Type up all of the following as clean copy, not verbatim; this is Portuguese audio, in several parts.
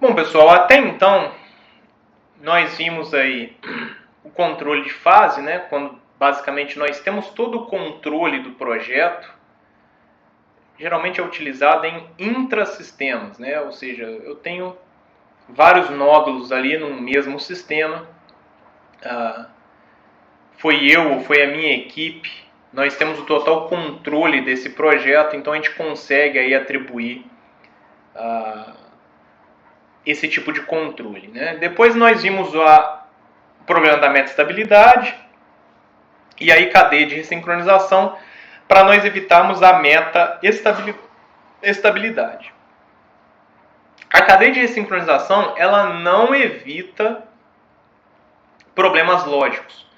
Bom, pessoal, até então nós vimos aí o controle de fase, né? Quando basicamente nós temos todo o controle do projeto, geralmente é utilizado em intrasistemas, né? Ou seja, eu tenho vários nódulos ali no mesmo sistema. Foi eu ou foi a minha equipe, nós temos o total controle desse projeto, então a gente consegue aí atribuir esse tipo de controle, né? Depois nós vimos o problema da meta-estabilidade e aí cadeia de ressincronização para nós evitarmos a meta-estabilidade. A cadeia de ressincronização ela não evita problemas lógicos,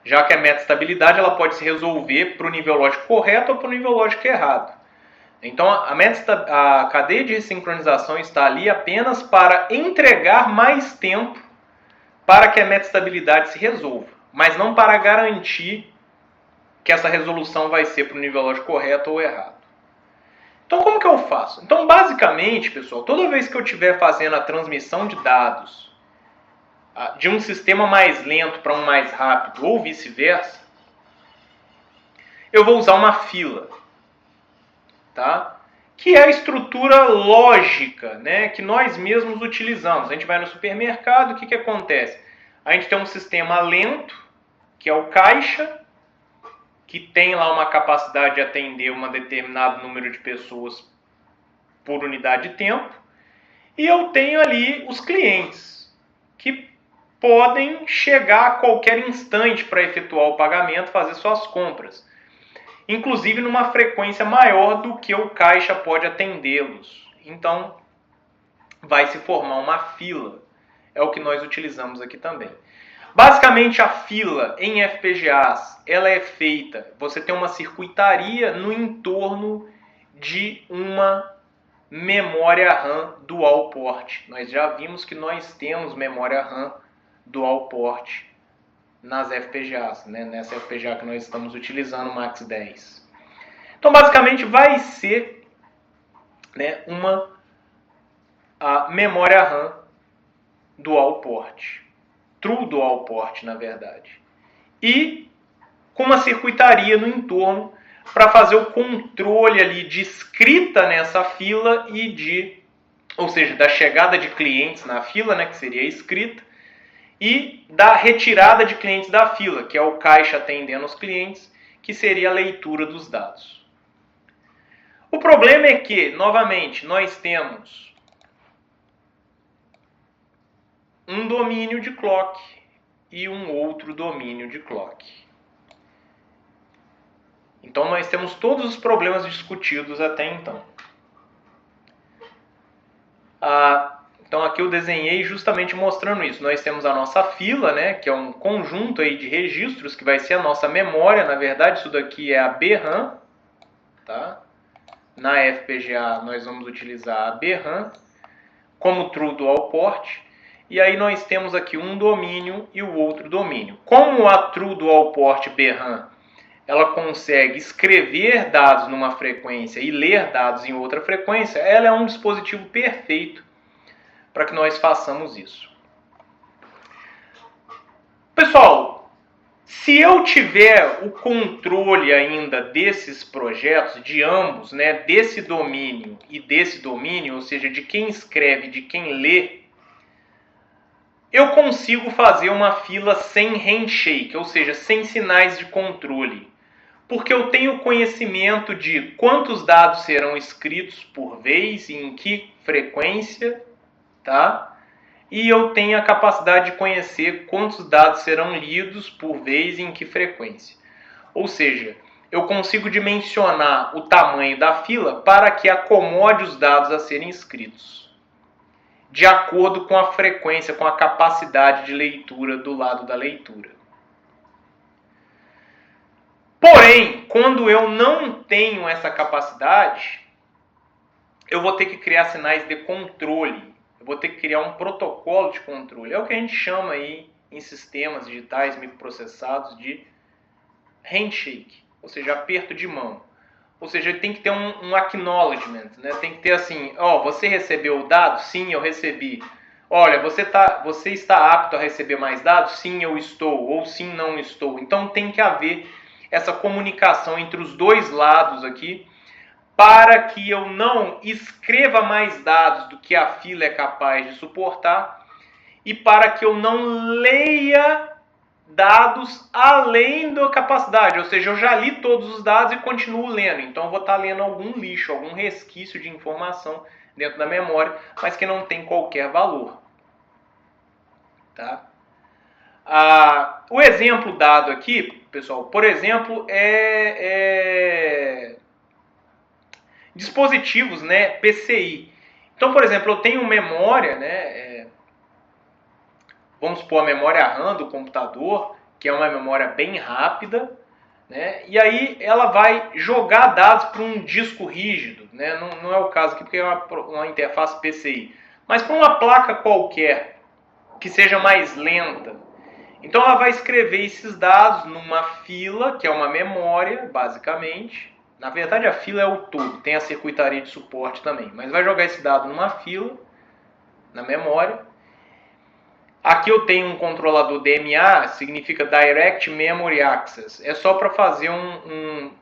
já que a meta-estabilidade ela pode se resolver para o nível lógico correto ou para o nível lógico errado. Então, a cadeia de ressincronização está ali apenas para entregar mais tempo para que a meta-estabilidade se resolva, mas não para garantir que essa resolução vai ser para o nível lógico correto ou errado. Então, como que eu faço? Então, basicamente, pessoal, toda vez que eu estiver fazendo a transmissão de dados de um sistema mais lento para um mais rápido ou vice-versa, eu vou usar uma fila, tá? Que é a estrutura lógica, né, que nós mesmos utilizamos. A gente vai no supermercado, o que acontece? A gente tem um sistema lento, que é o caixa, que tem lá uma capacidade de atender um determinado número de pessoas por unidade de tempo, e eu tenho ali os clientes, que podem chegar a qualquer instante para efetuar o pagamento, fazer suas compras, inclusive numa frequência maior do que o caixa pode atendê-los. Então, vai se formar uma fila. É o que nós utilizamos aqui também. Basicamente, a fila em FPGAs, ela é feita, você tem uma circuitaria no entorno de uma memória RAM dual port. Nós já vimos que nós temos memória RAM dual port nas FPGAs, né? Nessa FPGA que nós estamos utilizando, o Max 10. Então, basicamente, vai ser, né, a memória RAM dual port. True dual port, na verdade. E com uma circuitaria no entorno para fazer o controle ali de escrita nessa fila e ou seja, da chegada de clientes na fila, né, que seria a escrita, e da retirada de clientes da fila, que é o caixa atendendo os clientes, que seria a leitura dos dados. O problema é que, novamente, nós temos um domínio de clock e um outro domínio de clock. Então nós temos todos os problemas discutidos até então. Então aqui eu desenhei justamente mostrando isso. Nós temos a nossa fila, né, que é um conjunto aí de registros, que vai ser a nossa memória. Na verdade, isso daqui é a BRAM. Tá? Na FPGA nós vamos utilizar a BRAM como True Dual Port. E aí nós temos aqui um domínio e o outro domínio. Como a True Dual Port BRAM ela consegue escrever dados numa frequência e ler dados em outra frequência, ela é um dispositivo perfeito para que nós façamos isso. Pessoal, se eu tiver o controle ainda desses projetos, de ambos, né, desse domínio e desse domínio, ou seja, de quem escreve e de quem lê, eu consigo fazer uma fila sem handshake, ou seja, sem sinais de controle. Porque eu tenho conhecimento de quantos dados serão escritos por vez e em que frequência, tá? E eu tenho a capacidade de conhecer quantos dados serão lidos por vez e em que frequência. Ou seja, eu consigo dimensionar o tamanho da fila para que acomode os dados a serem escritos, de acordo com a frequência, com a capacidade de leitura do lado da leitura. Porém, quando eu não tenho essa capacidade, eu vou ter que criar sinais de controle. Eu vou ter que criar um protocolo de controle. É o que a gente chama aí em sistemas digitais microprocessados de handshake, ou seja, aperto de mão. Ou seja, tem que ter um acknowledgement, né? Tem que ter assim, ó, você recebeu o dado? Sim, eu recebi. olha, você está apto a receber mais dados? Sim, eu estou, ou sim, não estou. Então tem que haver essa comunicação entre os dois lados aqui, para que eu não escreva mais dados do que a fila é capaz de suportar e para que eu não leia dados além da capacidade, ou seja, eu já li todos os dados e continuo lendo, então eu vou estar lendo algum lixo, algum resquício de informação dentro da memória, mas que não tem qualquer valor. Tá? O exemplo dado aqui, pessoal, por exemplo, dispositivos, né, PCI. Então, por exemplo, eu tenho memória, né, vamos supor a memória RAM do computador, que é uma memória bem rápida, né, e aí ela vai jogar dados para um disco rígido, né, não é o caso aqui porque é uma interface PCI, mas para uma placa qualquer que seja mais lenta. Então ela vai escrever esses dados numa fila, que é uma memória, basicamente. Na verdade, a fila é o todo, tem a circuitaria de suporte também. Mas vai jogar esse dado numa fila, na memória. Aqui eu tenho um controlador DMA, significa Direct Memory Access. É só para fazer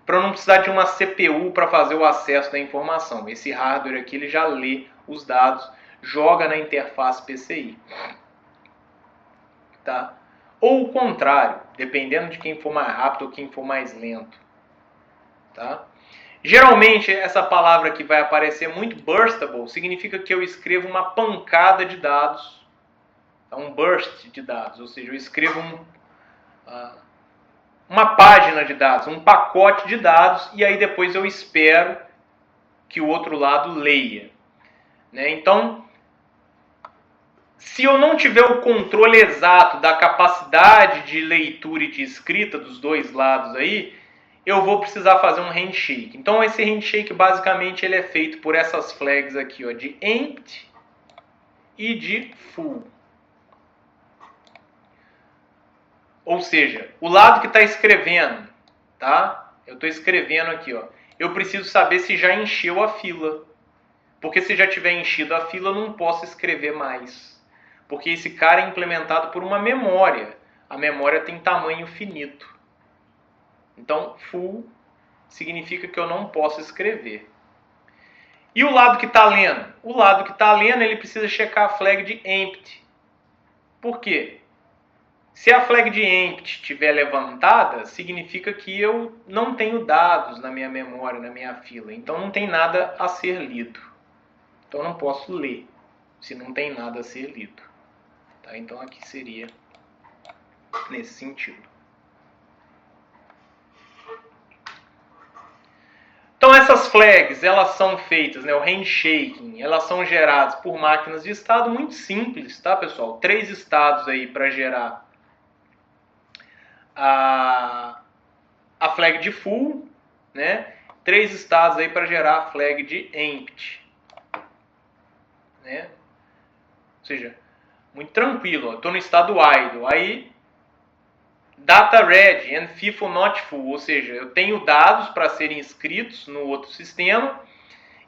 para não precisar de uma CPU para fazer o acesso da informação. Esse hardware aqui ele já lê os dados, joga na interface PCI. Tá? Ou o contrário, dependendo de quem for mais rápido ou quem for mais lento. Tá? Geralmente, essa palavra que vai aparecer muito burstable significa que eu escrevo uma pancada de dados, um burst de dados, ou seja, eu escrevo uma página de dados, um pacote de dados, e aí depois eu espero que o outro lado leia. Né? Então, se eu não tiver o controle exato da capacidade de leitura e de escrita dos dois lados aí, eu vou precisar fazer um handshake. Então esse handshake basicamente ele é feito por essas flags aqui, ó, de empty e de full. Ou seja, o lado que está escrevendo, tá? Eu estou escrevendo aqui, ó. Eu preciso saber se já encheu a fila. Porque se já tiver enchido a fila, eu não posso escrever mais. Porque esse cara é implementado por uma memória. A memória tem tamanho finito. Então, full significa que eu não posso escrever. E o lado que está lendo? O lado que está lendo, ele precisa checar a flag de empty. Por quê? Se a flag de empty estiver levantada, significa que eu não tenho dados na minha memória, na minha fila. Então, não tem nada a ser lido. Então, eu não posso ler, se não tem nada a ser lido. Tá? Então aqui seria nesse sentido. Então essas flags, elas são feitas, né, o handshaking, elas são geradas por máquinas de estado muito simples, tá, pessoal? 3 estados aí para gerar a flag de full, né? 3 estados aí para gerar a flag de empty, né? Ou seja, muito tranquilo, estou no estado idle, aí data ready and FIFO not full, ou seja, eu tenho dados para serem escritos no outro sistema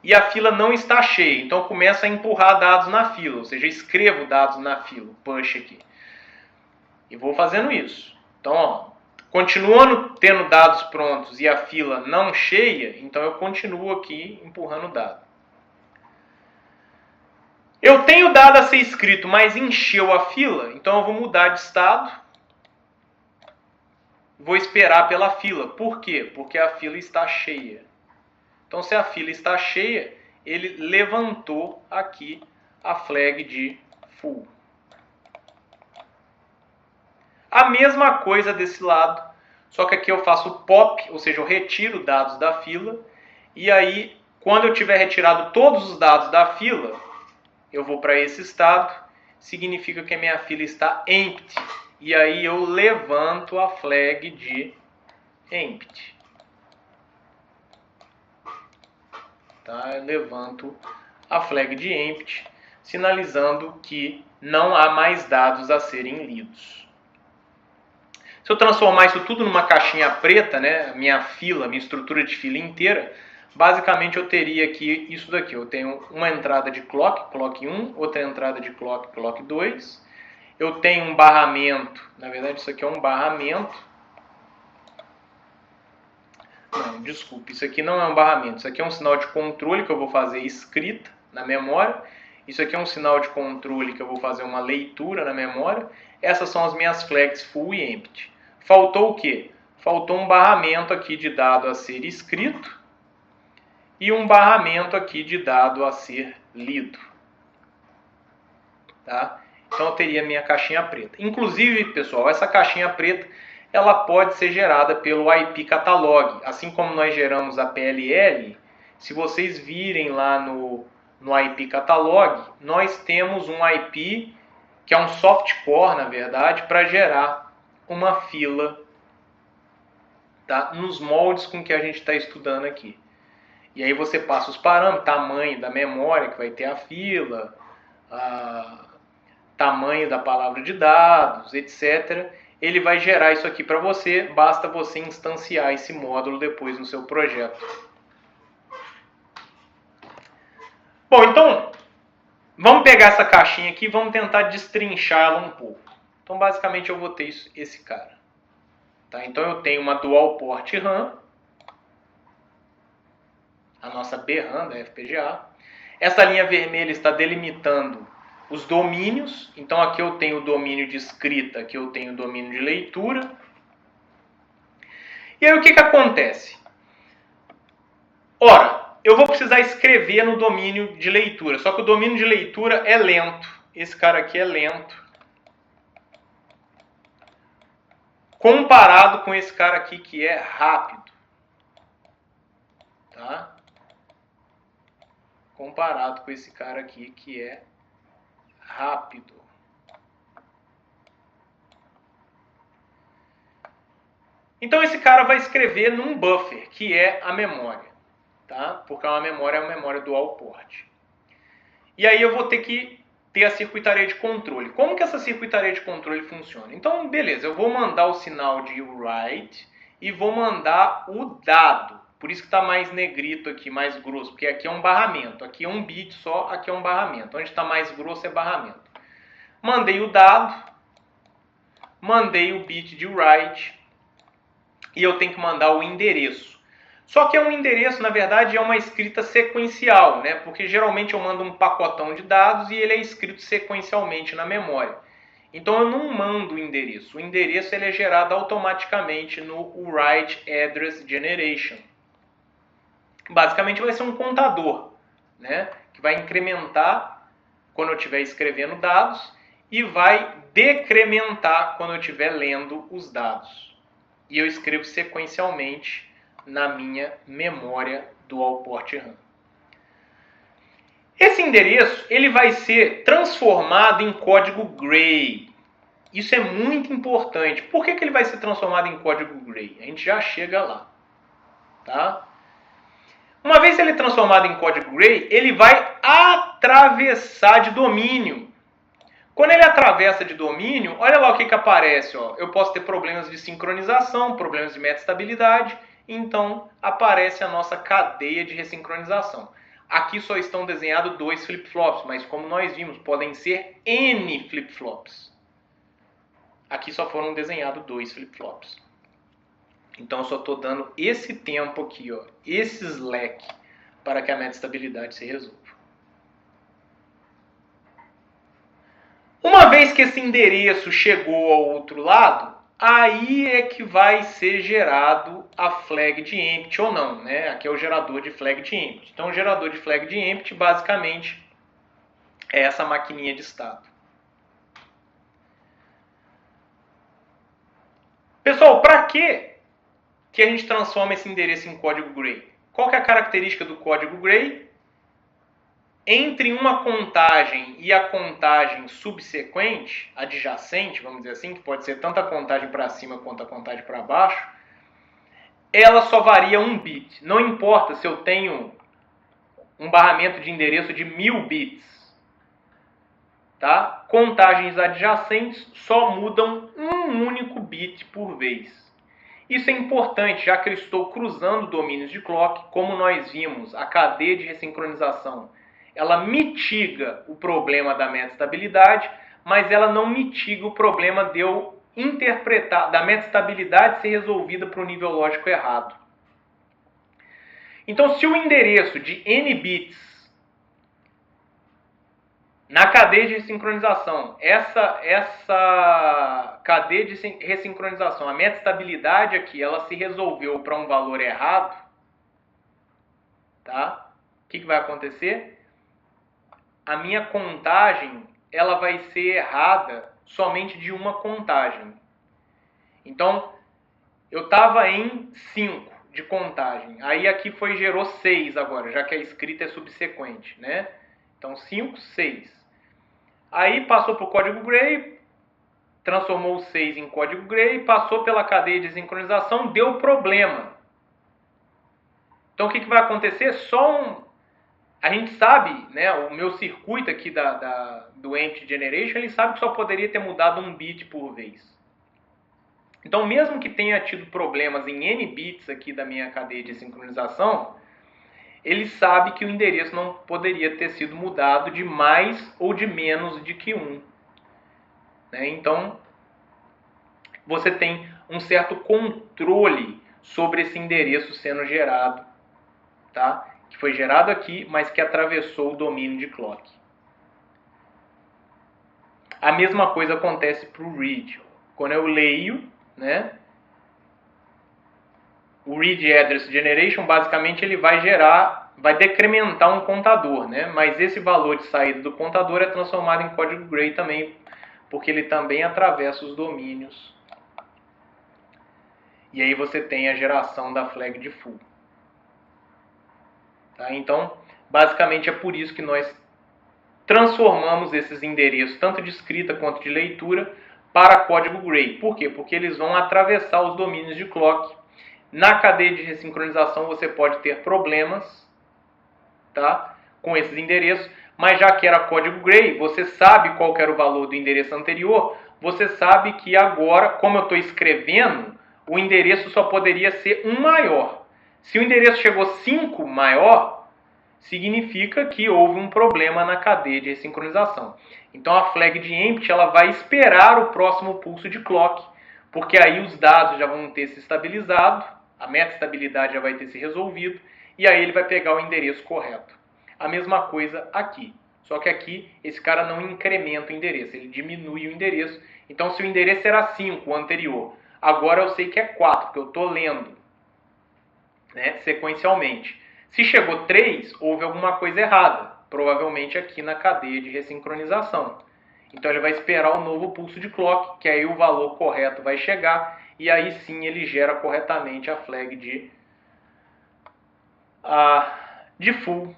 e a fila não está cheia, então eu começo a empurrar dados na fila, ou seja, escrevo dados na fila, push aqui, e vou fazendo isso. Então, ó, continuando tendo dados prontos e a fila não cheia, então eu continuo aqui empurrando dado. Eu tenho dado a ser escrito, mas encheu a fila, então eu vou mudar de estado. Vou esperar pela fila. Por quê? Porque a fila está cheia. Então, se a fila está cheia, ele levantou aqui a flag de full. A mesma coisa desse lado, só que aqui eu faço pop, ou seja, eu retiro dados da fila. E aí, quando eu tiver retirado todos os dados da fila, eu vou para esse estado, significa que a minha fila está empty. E aí eu levanto a flag de empty. Tá? Eu levanto a flag de empty, sinalizando que não há mais dados a serem lidos. Se eu transformar isso tudo numa caixinha preta, né, minha fila, minha estrutura de fila inteira, basicamente eu teria aqui isso daqui. Eu tenho uma entrada de clock, clock 1, outra entrada de clock, clock 2. Eu tenho um barramento, na verdade isso aqui é um barramento. Não, desculpe, isso aqui não é um barramento, isso aqui é um sinal de controle que eu vou fazer escrita na memória. Isso aqui é um sinal de controle que eu vou fazer uma leitura na memória. Essas são as minhas flags full e empty. Faltou o quê? Faltou um barramento aqui de dado a ser escrito e um barramento aqui de dado a ser lido. Tá? Então eu teria minha caixinha preta. Inclusive, pessoal, essa caixinha preta ela pode ser gerada pelo IP catalog. Assim como nós geramos a PLL, se vocês virem lá no IP catalog, nós temos um IP que é um softcore, na verdade, para gerar uma fila, tá? Nos moldes com que a gente está estudando aqui. E aí você passa os parâmetros, tamanho da memória que vai ter a fila, tamanho da palavra de dados, etc. Ele vai gerar isso aqui para você, basta você instanciar esse módulo depois no seu projeto. Bom, então, vamos pegar essa caixinha aqui e vamos tentar destrinchá-la um pouco. Então, basicamente, eu vou ter esse cara. Tá? Então, eu tenho uma dual port RAM, a nossa BRAM da FPGA. Essa linha vermelha está delimitando os domínios. Então, aqui eu tenho o domínio de escrita, aqui eu tenho o domínio de leitura. E aí, o que acontece? Ora, eu vou precisar escrever no domínio de leitura. Só que o domínio de leitura é lento. Esse cara aqui é lento. Comparado com esse cara aqui que é rápido. Tá? Comparado com esse cara aqui que é rápido. Então esse cara vai escrever num buffer, que é a memória. Tá? Porque é uma memória dual port. E aí eu vou ter que ter a circuitaria de controle. Como que essa circuitaria de controle funciona? Então, beleza, eu vou mandar o sinal de write e vou mandar o dado. Por isso que está mais negrito aqui, mais grosso, porque aqui é um barramento. Aqui é um bit só, aqui é um barramento. Onde está mais grosso é barramento. Mandei o dado, mandei o bit de write e eu tenho que mandar o endereço. Só que é um endereço, na verdade, é uma escrita sequencial, né? Porque geralmente eu mando um pacotão de dados e ele é escrito sequencialmente na memória. Então eu não mando o endereço. O endereço ele é gerado automaticamente no Write Address Generation. Basicamente vai ser um contador, né? Que vai incrementar quando eu estiver escrevendo dados e vai decrementar quando eu estiver lendo os dados. E eu escrevo sequencialmente na minha memória dual port RAM. Esse endereço ele vai ser transformado em código Gray. Isso é muito importante. Por que ele vai ser transformado em código Gray? A gente já chega lá. Tá? Uma vez ele transformado em código Gray, ele vai atravessar de domínio. Quando ele atravessa de domínio, olha lá o que aparece. Ó. Eu posso ter problemas de sincronização, problemas de metaestabilidade. Então, aparece a nossa cadeia de ressincronização. Aqui só estão desenhados 2 flip-flops, mas como nós vimos, podem ser N flip-flops. Aqui só foram desenhados 2 flip-flops. Então, eu só estou dando esse tempo aqui, ó, esse slack, para que a metaestabilidade se resolva. Uma vez que esse endereço chegou ao outro lado, aí é que vai ser gerado a flag de empty ou não, né? Aqui é o gerador de flag de empty. Então, o gerador de flag de empty, basicamente, é essa maquininha de estado. Pessoal, para que a gente transforma esse endereço em código Gray? Qual que é a característica do código Gray? Entre uma contagem e a contagem subsequente, adjacente, vamos dizer assim, que pode ser tanto a contagem para cima quanto a contagem para baixo, ela só varia 1 bit. Não importa se eu tenho um barramento de endereço de 1000 bits. Tá? Contagens adjacentes só mudam um único bit por vez. Isso é importante, já que eu estou cruzando domínios de clock. Como nós vimos, a cadeia de ressincronização, ela mitiga o problema da metastabilidade, mas ela não mitiga o problema de eu interpretar, da metastabilidade ser resolvida para o nível lógico errado. Então, se o endereço de n bits na cadeia de ressincronização, essa cadeia de ressincronização, a metastabilidade aqui, ela se resolveu para um valor errado, tá? O que vai acontecer? A minha contagem, ela vai ser errada somente de uma contagem. Então, eu estava em 5 de contagem. Aí aqui gerou 6 agora, já que a escrita é subsequente, né? Então, 5, 6. Aí passou para o código Gray, transformou o 6 em código Gray, passou pela cadeia de sincronização, deu problema. Então o que vai acontecer? A gente sabe, né, o meu circuito aqui do Empty Generation, ele sabe que só poderia ter mudado 1 bit por vez. Então mesmo que tenha tido problemas em N bits aqui da minha cadeia de sincronização, ele sabe que o endereço não poderia ter sido mudado de mais ou de menos de que 1. Né? Então, você tem um certo controle sobre esse endereço sendo gerado, tá? Que foi gerado aqui, mas que atravessou o domínio de clock. A mesma coisa acontece para o read. Quando eu leio, né? O read address generation, basicamente, ele vai decrementar um contador, né? Mas esse valor de saída do contador é transformado em código Gray também, porque ele também atravessa os domínios. E aí você tem a geração da flag de full. Tá? Então, basicamente é por isso que nós transformamos esses endereços, tanto de escrita quanto de leitura, para código Gray. Por quê? Porque eles vão atravessar os domínios de clock. Na cadeia de ressincronização você pode ter problemas, tá, com esses endereços, mas já que era código Gray, você sabe qual era o valor do endereço anterior, você sabe que agora, como eu estou escrevendo, o endereço só poderia ser um maior. Se o endereço chegou 5 maior, significa que houve um problema na cadeia de ressincronização. Então a flag de empty ela vai esperar o próximo pulso de clock, porque aí os dados já vão ter se estabilizado, a metastabilidade já vai ter se resolvido, e aí ele vai pegar o endereço correto. A mesma coisa aqui. Só que aqui esse cara não incrementa o endereço, ele diminui o endereço. Então se o endereço era 5, o anterior, agora eu sei que é 4, porque eu estou lendo, né, sequencialmente. Se chegou 3, houve alguma coisa errada, provavelmente aqui na cadeia de ressincronização. Então ele vai esperar o novo pulso de clock, que aí o valor correto vai chegar, e aí sim ele gera corretamente a flag de full,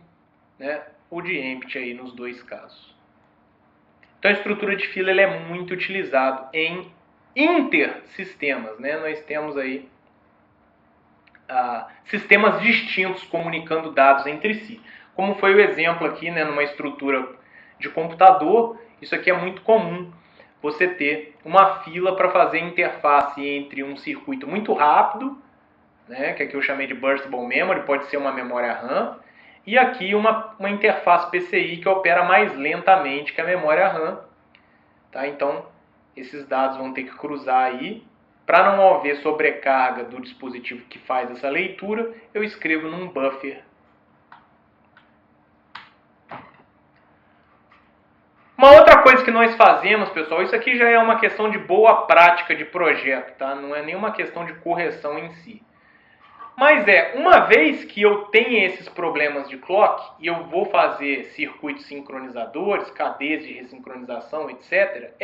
né, ou de empty aí nos dois casos. Então a estrutura de fila ela é muito utilizada em intersistemas, né? Nós temos aí sistemas distintos comunicando dados entre si. Como foi o exemplo aqui, né, numa estrutura de computador, isso aqui é muito comum, você ter uma fila para fazer interface entre um circuito muito rápido, né, que aqui eu chamei de Burstable Memory, pode ser uma memória RAM, e aqui uma interface PCI que opera mais lentamente que a memória RAM. Tá? Então, esses dados vão ter que cruzar aí. Para não haver sobrecarga do dispositivo que faz essa leitura, eu escrevo num buffer. Uma outra coisa que nós fazemos, pessoal, isso aqui já é uma questão de boa prática de projeto, tá? Não é nenhuma questão de correção em si. Mas uma vez que eu tenho esses problemas de clock e eu vou fazer circuitos sincronizadores, cadeias de ressincronização, etc.,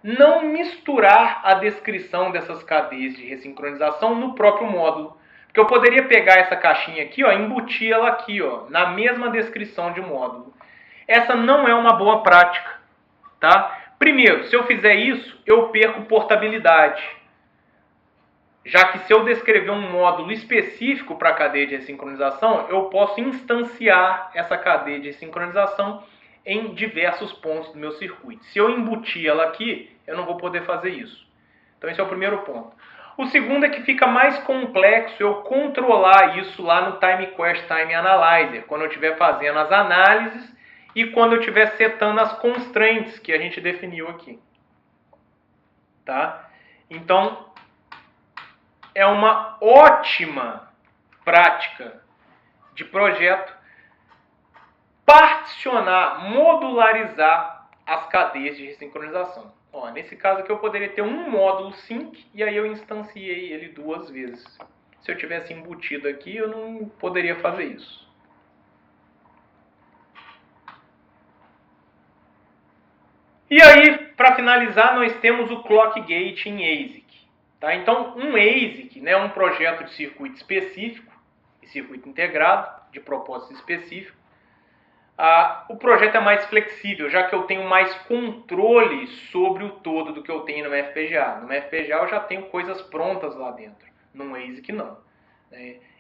não misturar a descrição dessas cadeias de ressincronização no próprio módulo. Porque eu poderia pegar essa caixinha aqui, ó, embutir ela aqui, ó, na mesma descrição de módulo. Essa não é uma boa prática, tá? Primeiro, se eu fizer isso, eu perco portabilidade. Já que se eu descrever um módulo específico para a cadeia de ressincronização, eu posso instanciar essa cadeia de sincronização em diversos pontos do meu circuito. Se eu embutir ela aqui, eu não vou poder fazer isso. Então esse é o primeiro ponto. O segundo é que fica mais complexo eu controlar isso lá no Time Quest Time Analyzer, quando eu estiver fazendo as análises e quando eu estiver setando as constraints que a gente definiu aqui. Tá? Então, é uma ótima prática de projeto particionar, modularizar as cadeias de ressincronização. Ó, nesse caso aqui eu poderia ter um módulo sync e aí eu instanciei ele 2 vezes. Se eu tivesse embutido aqui, eu não poderia fazer isso. E aí, para finalizar, nós temos o Clock Gate em ASIC. Tá? Então, um ASIC, né, um projeto de circuito específico, circuito integrado, de propósito específico. O projeto é mais flexível, já que eu tenho mais controle sobre o todo do que eu tenho no FPGA. No FPGA eu já tenho coisas prontas lá dentro, no ASIC não.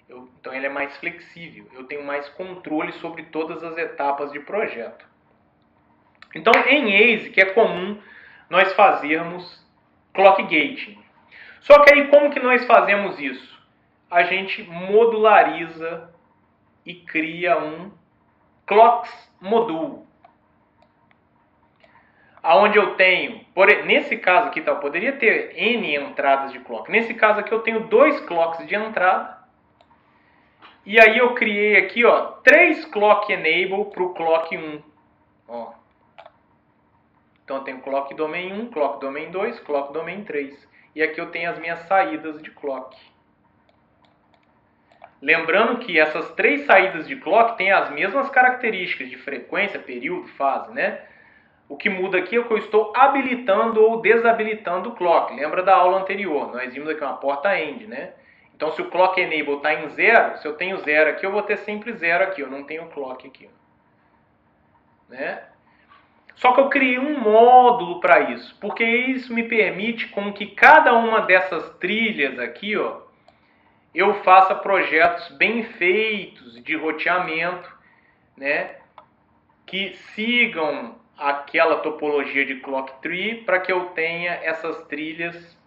Então ele é mais flexível, eu tenho mais controle sobre todas as etapas de projeto. Então em ASIC é comum nós fazermos clock gating. Só que aí como que nós fazemos isso? A gente modulariza e cria um clocks module. Aonde eu tenho, nesse caso aqui, eu poderia ter N entradas de clock. Nesse caso aqui eu tenho 2 clocks de entrada. E aí eu criei aqui, ó, 3 clock enable para o clock 1. Ó. Então eu tenho clock domain 1, clock domain 2, clock domain 3. E aqui eu tenho as minhas saídas de clock. Lembrando que essas 3 saídas de clock têm as mesmas características de frequência, período, fase, né? O que muda aqui é que eu estou habilitando ou desabilitando o clock. Lembra da aula anterior? Nós vimos aqui uma porta AND, né? Então, se o clock enable está em 0, se eu tenho 0 aqui, eu vou ter sempre 0 aqui. Eu não tenho clock aqui. Né? Só que eu criei um módulo para isso, porque isso me permite com que cada uma dessas trilhas aqui, ó, eu faça projetos bem feitos de roteamento, né, que sigam aquela topologia de clock tree para que eu tenha essas trilhas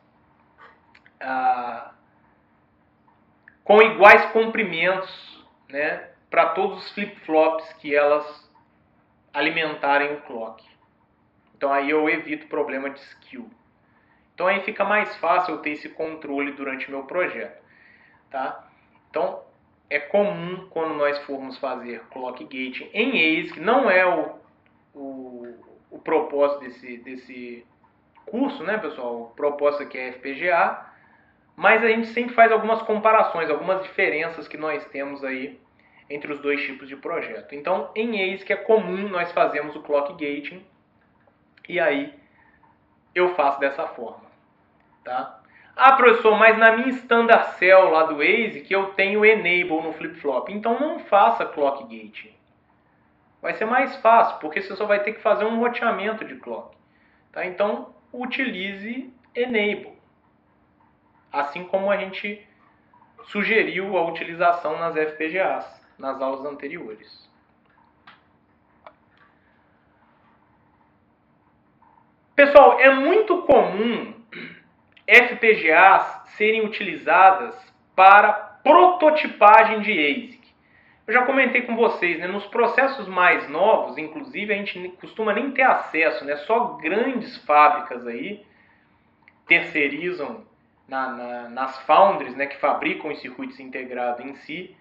com iguais comprimentos, né, para todos os flip-flops que elas alimentarem o clock. Então aí eu evito problema de skew. Então aí fica mais fácil eu ter esse controle durante o meu projeto. Tá? Então, é comum quando nós formos fazer clock gate em ASIC, não é o propósito desse curso, né, pessoal? O propósito aqui é FPGA, mas a gente sempre faz algumas comparações, algumas diferenças que nós temos aí entre os 2 tipos de projeto. Então, em ASIC é comum nós fazermos o clock gating, e aí eu faço dessa forma, tá? Ah, professor, mas na minha standard cell lá do ASIC eu tenho enable no flip-flop. Então não faça clock gate. Vai ser mais fácil, porque você só vai ter que fazer um roteamento de clock. Tá? Então utilize enable. Assim como a gente sugeriu a utilização nas FPGAs, nas aulas anteriores. Pessoal, é muito comum FPGAs serem utilizadas para prototipagem de ASIC. Eu já comentei com vocês, né, nos processos mais novos, inclusive, a gente costuma nem ter acesso, né, só grandes fábricas aí terceirizam nas foundries, né, que fabricam os circuitos integrados em si.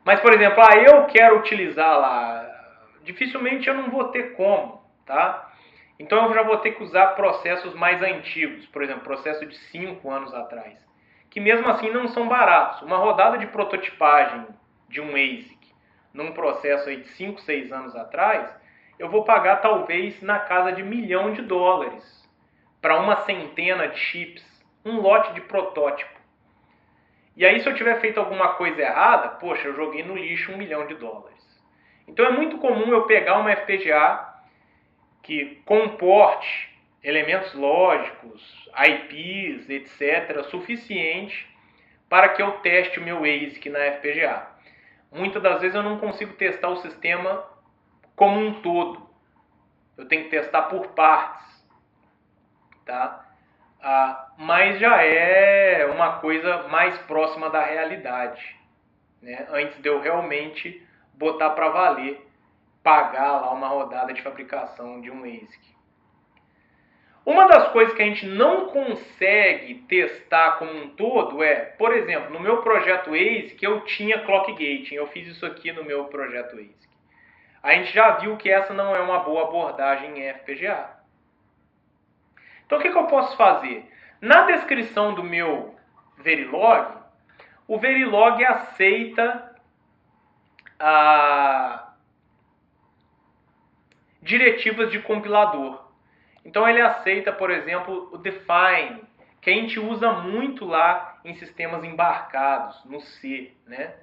Mas, por exemplo, eu quero utilizar lá, dificilmente eu não vou ter como, tá? Então eu já vou ter que usar processos mais antigos, por exemplo, processo de 5 anos atrás, que mesmo assim não são baratos. Uma rodada de prototipagem de um ASIC num processo aí de 5, 6 anos atrás, eu vou pagar talvez na casa de $1 milhão para uma centena de chips, um lote de protótipo. E aí se eu tiver feito alguma coisa errada, poxa, eu joguei no lixo $1 milhão. Então é muito comum eu pegar uma FPGA que comporte elementos lógicos, IPs, etc., suficiente para que eu teste o meu ASIC na FPGA. Muitas das vezes eu não consigo testar o sistema como um todo. Eu tenho que testar por partes. Tá? mas já é uma coisa mais próxima da realidade, né? Antes de eu realmente botar para valer, pagar lá uma rodada de fabricação de um ASIC. Uma das coisas que a gente não consegue testar como um todo é, por exemplo, no meu projeto ASIC eu tinha clock gating, eu fiz isso aqui no meu projeto ASIC. A gente já viu que essa não é uma boa abordagem em FPGA. Então o que eu posso fazer? Na descrição do meu Verilog, o Verilog aceita diretivas de compilador. Então ele aceita, por exemplo, o define, que a gente usa muito lá em sistemas embarcados, no C, né?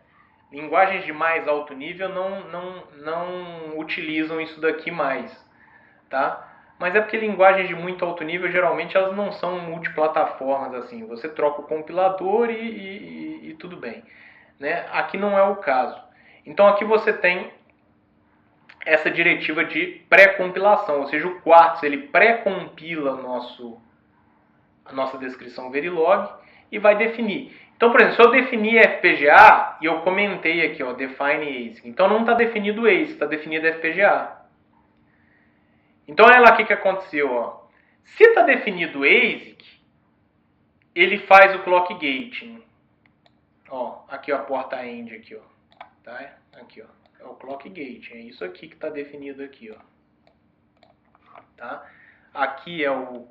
Linguagens de mais alto nível não utilizam isso daqui mais, tá? Mas é porque linguagens de muito alto nível, geralmente, elas não são multiplataformas, assim. Você troca o compilador e tudo bem, né? Aqui não é o caso. Então aqui você tem essa diretiva de pré-compilação, ou seja, o Quartz ele pré-compila a nossa descrição Verilog e vai definir. Então, por exemplo, se eu definir FPGA, e eu comentei aqui, ó, define ASIC, então não está definido o ASIC, está definido FPGA. Então, olha lá o que aconteceu, ó. Se está definido ASIC, ele faz o clock gating. Ó, aqui ó, a porta end aqui, ó. Tá? Aqui, ó. É o clock gate, é isso aqui que está definido aqui, ó. Tá? Aqui é o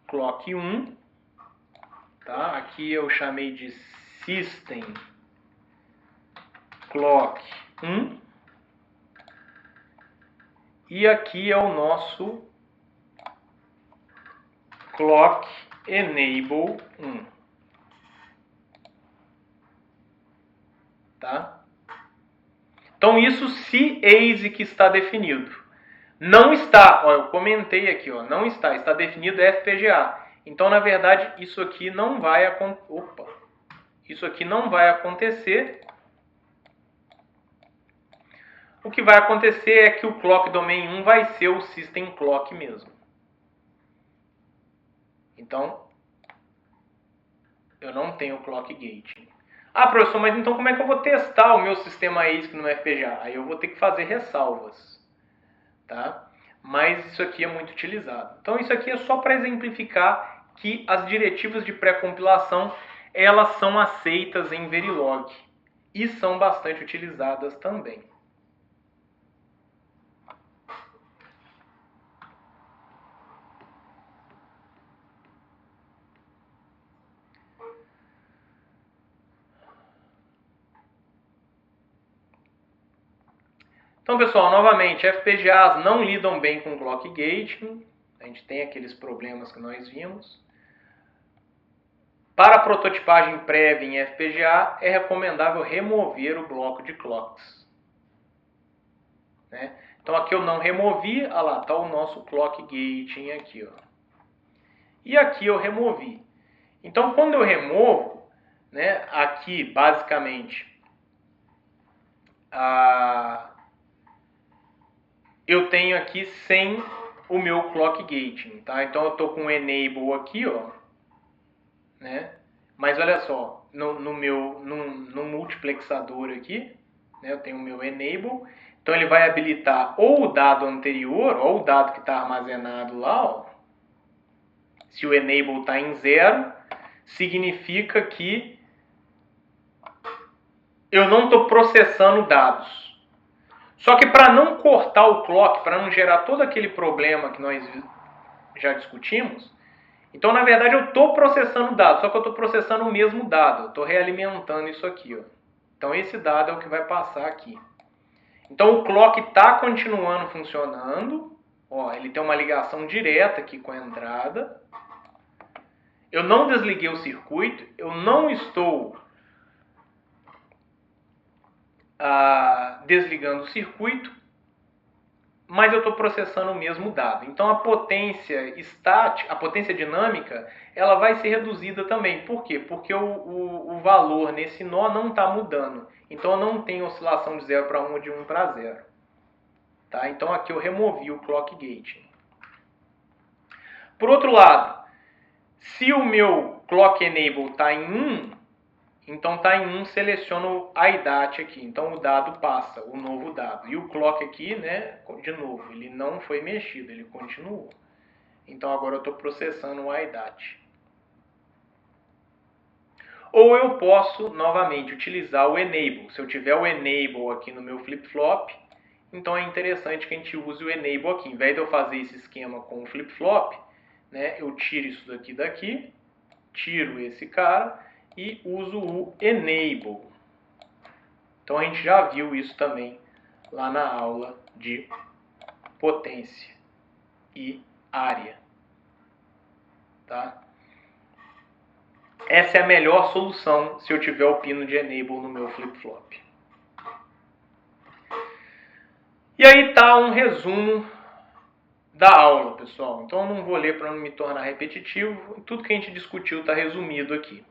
clock 1, tá? Aqui eu chamei de system clock 1 e aqui é o nosso clock enable 1, tá? Então isso se ASIC está definido. Não está, ó, eu comentei aqui, ó, não está, está definido FPGA. Então, na verdade, isso aqui não vai acontecer. O que vai acontecer é que o clock domain 1 vai ser o system clock mesmo. Então, eu não tenho clock gating. Ah, professor, mas então como é que eu vou testar o meu sistema ASIC no FPGA? Aí eu vou ter que fazer ressalvas, tá? Mas isso aqui é muito utilizado. Então isso aqui é só para exemplificar que as diretivas de pré-compilação elas são aceitas em Verilog e são bastante utilizadas também. Então, pessoal, novamente, FPGAs não lidam bem com clock gating. A gente tem aqueles problemas que nós vimos. Para a prototipagem prévia em FPGA, é recomendável remover o bloco de clocks, né? Então, aqui eu não removi. Olha lá, está o nosso clock gating aqui, ó. E aqui eu removi. Então, quando eu removo, né, aqui, basicamente, eu tenho aqui sem o meu clock gating, tá? Então eu estou com o enable aqui, ó, né? Mas olha só, no multiplexador aqui, né, eu tenho o meu enable, então ele vai habilitar ou o dado anterior, ou o dado que está armazenado lá, ó. Se o enable está em 0, significa que eu não estou processando dados. Só que para não cortar o clock, para não gerar todo aquele problema que nós já discutimos, então na verdade eu estou processando dados, só que eu estou processando o mesmo dado, eu estou realimentando isso aqui, ó. Então esse dado é o que vai passar aqui. Então o clock está continuando funcionando, ó, ele tem uma ligação direta aqui com a entrada. Eu não desliguei o circuito, eu não estou desligando o circuito, mas eu estou processando o mesmo dado. Então a potência estática, a potência dinâmica, ela vai ser reduzida também. Por quê? Porque o valor nesse nó não está mudando. Então eu não tenho oscilação de 0 para 1 ou de 1 para 0. Tá? Então aqui eu removi o clock gate. Por outro lado, Se o meu clock enable está em 1, então está em 1, seleciono a IDAT aqui. Então o dado passa, o novo dado. E o clock aqui, né, de novo, ele não foi mexido, ele continuou. Então agora eu estou processando o IDAT. Ou eu posso, novamente, utilizar o enable. Se eu tiver o enable aqui no meu flip-flop, então é interessante que a gente use o enable aqui. Em vez de eu fazer esse esquema com o flip-flop, né, eu tiro isso daqui, tiro esse cara e uso o enable. Então a gente já viu isso também lá na aula de potência e área. Tá? Essa é a melhor solução se eu tiver o pino de enable no meu flip-flop. E aí está um resumo da aula, pessoal. Então eu não vou ler para não me tornar repetitivo. Tudo que a gente discutiu está resumido aqui.